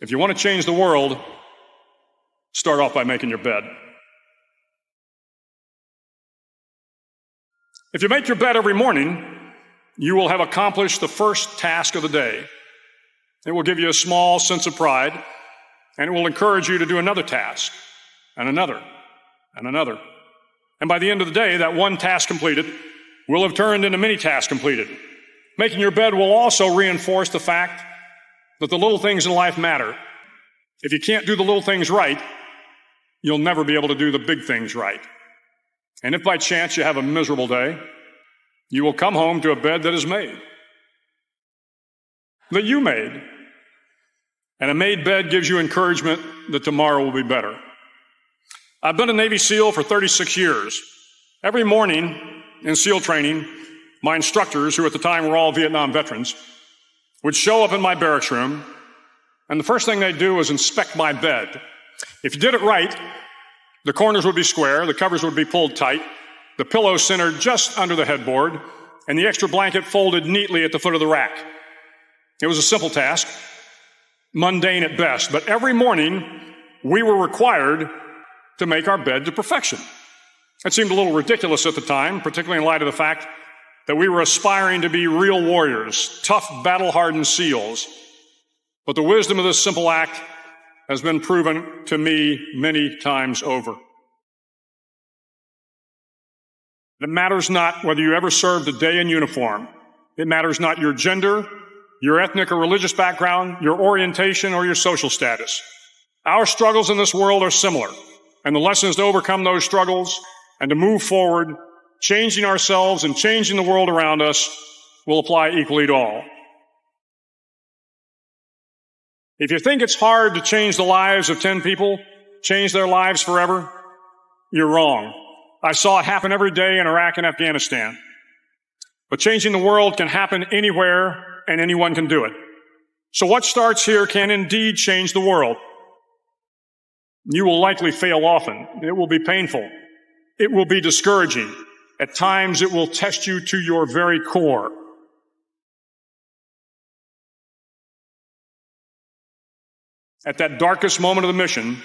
If you want to change the world, start off by making your bed. If you make your bed every morning, you will have accomplished the first task of the day. It will give you a small sense of pride, and it will encourage you to do another task, and another, and another. And by the end of the day, that one task completed will have turned into many tasks completed. Making your bed will also reinforce the fact that the little things in life matter. If you can't do the little things right, you'll never be able to do the big things right. And if by chance you have a miserable day, you will come home to a bed that is made, that you made. And a made bed gives you encouragement that tomorrow will be better. I've been a Navy SEAL for 36 years. Every morning in SEAL training, my instructors, who at the time were all Vietnam veterans, would show up in my barracks room, and the first thing they'd do was inspect my bed. If you did it right, the corners would be square, the covers would be pulled tight, the pillow centered just under the headboard, and the extra blanket folded neatly at the foot of the rack. It was a simple task, mundane at best, but every morning we were required to make our bed to perfection. It seemed a little ridiculous at the time, particularly in light of the fact that we were aspiring to be real warriors, tough, battle-hardened SEALs. But the wisdom of this simple act has been proven to me many times over. It matters not whether you ever served a day in uniform. It matters not your gender, your ethnic or religious background, your orientation, or your social status. Our struggles in this world are similar, and the lessons to overcome those struggles and to move forward, changing ourselves and changing the world around us, will apply equally to all. If you think it's hard to change the lives of 10 people, change their lives forever, you're wrong. I saw it happen every day in Iraq and Afghanistan. But changing the world can happen anywhere, and anyone can do it. So what starts here can indeed change the world. You will likely fail often. It will be painful. It will be discouraging. At times, it will test you to your very core. At that darkest moment of the mission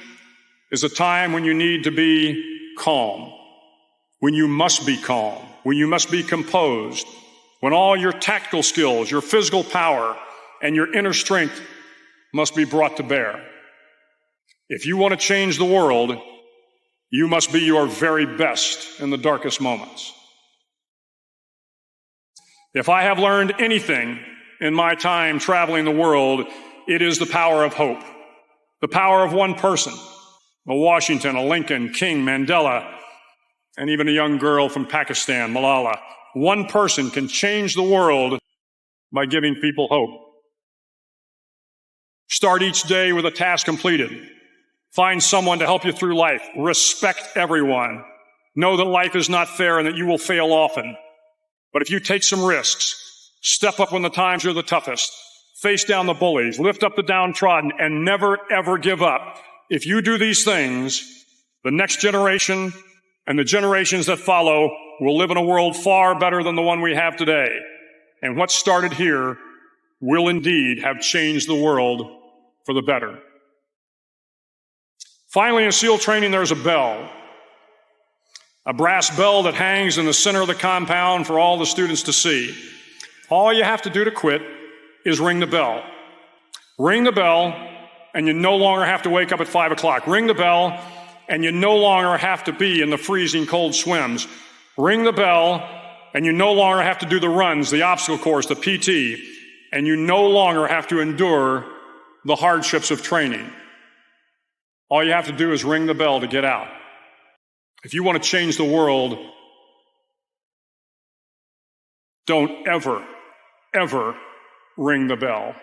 is a time when you need to be calm, when you must be calm, when you must be composed, when all your tactical skills, your physical power, and your inner strength must be brought to bear. If you want to change the world, you must be your very best in the darkest moments. If I have learned anything in my time traveling the world, it is the power of hope. The power of one person, a Washington, a Lincoln, King, Mandela, and even a young girl from Pakistan, Malala. One person can change the world by giving people hope. Start each day with a task completed. Find someone to help you through life. Respect everyone. Know that life is not fair and that you will fail often. But if you take some risks, step up when the times are the toughest, face down the bullies, lift up the downtrodden, and never, ever give up. If you do these things, the next generation and the generations that follow will live in a world far better than the one we have today. And what started here will indeed have changed the world for the better. Finally, in SEAL training, there's a bell, a brass bell that hangs in the center of the compound for all the students to see. All you have to do to quit is ring the bell. Ring the bell, and you no longer have to wake up at 5 o'clock. Ring the bell, and you no longer have to be in the freezing cold swims. Ring the bell, and you no longer have to do the runs, the obstacle course, the PT, and you no longer have to endure the hardships of training. All you have to do is ring the bell to get out. If you want to change the world, don't ever, ever ring the bell.